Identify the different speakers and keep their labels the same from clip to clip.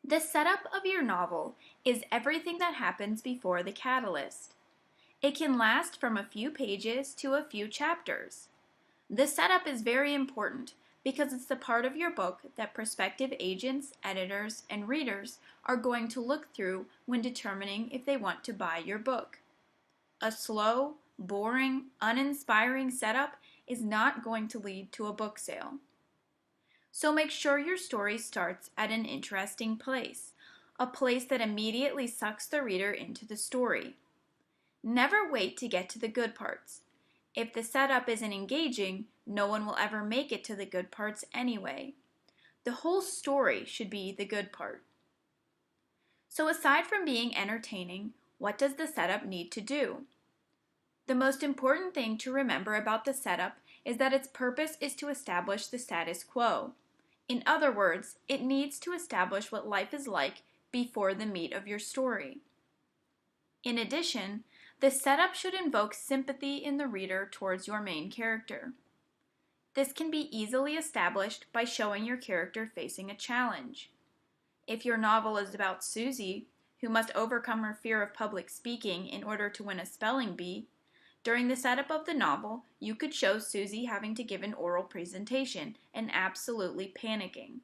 Speaker 1: The setup of your novel is everything that happens before the catalyst. It can last from a few pages to a few chapters. The setup is very important because it's the part of your book that prospective agents, editors, and readers are going to look through when determining if they want to buy your book. A slow, boring, uninspiring setup is not going to lead to a book sale. So make sure your story starts at an interesting place, a place that immediately sucks the reader into the story. Never wait to get to the good parts. If the setup isn't engaging, no one will ever make it to the good parts anyway. The whole story should be the good part. So aside from being entertaining, what does the setup need to do? The most important thing to remember about the setup is that its purpose is to establish the status quo. In other words, it needs to establish what life is like before the meat of your story. In addition, the setup should invoke sympathy in the reader towards your main character. This can be easily established by showing your character facing a challenge. If your novel is about Susie, who must overcome her fear of public speaking in order to win a spelling bee, during the setup of the novel, you could show Susie having to give an oral presentation and absolutely panicking.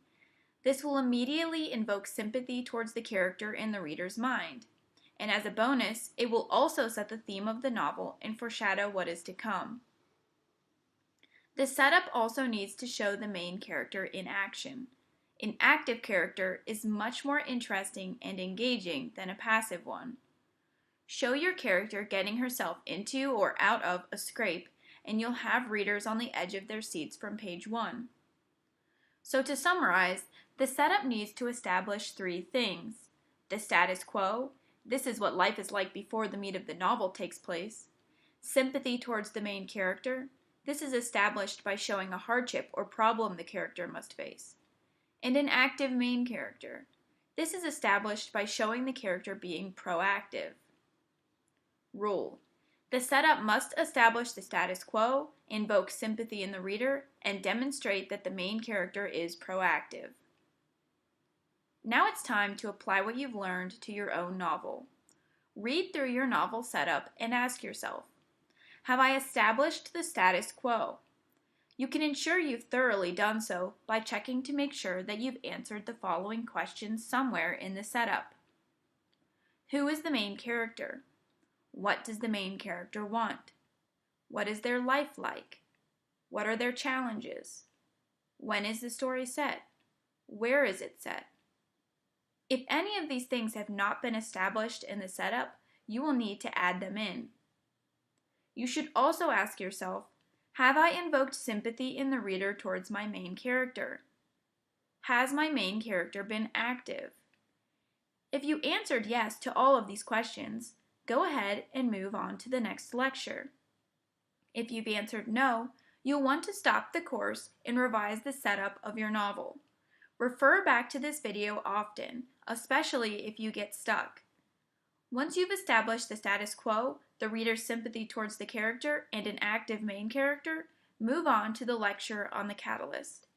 Speaker 1: This will immediately invoke sympathy towards the character in the reader's mind. And as a bonus, it will also set the theme of the novel and foreshadow what is to come. The setup also needs to show the main character in action. An active character is much more interesting and engaging than a passive one. Show your character getting herself into or out of a scrape, and you'll have readers on the edge of their seats from page 1. So to summarize, the setup needs to establish 3 things. The status quo, this is what life is like before the meat of the novel takes place. Sympathy towards the main character, this is established by showing a hardship or problem the character must face. And an active main character, this is established by showing the character being proactive. Rule: the setup must establish the status quo, invoke sympathy in the reader, and demonstrate that the main character is proactive. Now it's time to apply what you've learned to your own novel. Read through your novel setup and ask yourself, have I established the status quo? You can ensure you've thoroughly done so by checking to make sure that you've answered the following questions somewhere in the setup. Who is the main character? What does the main character want? What is their life like? What are their challenges? When is the story set? Where is it set? If any of these things have not been established in the setup, you will need to add them in. You should also ask yourself, have I invoked sympathy in the reader towards my main character? Has my main character been active? If you answered yes to all of these questions, go ahead and move on to the next lecture. If you've answered no, you'll want to stop the course and revise the setup of your novel. Refer back to this video often, especially if you get stuck. Once you've established the status quo, the reader's sympathy towards the character, and an active main character, move on to the lecture on the catalyst.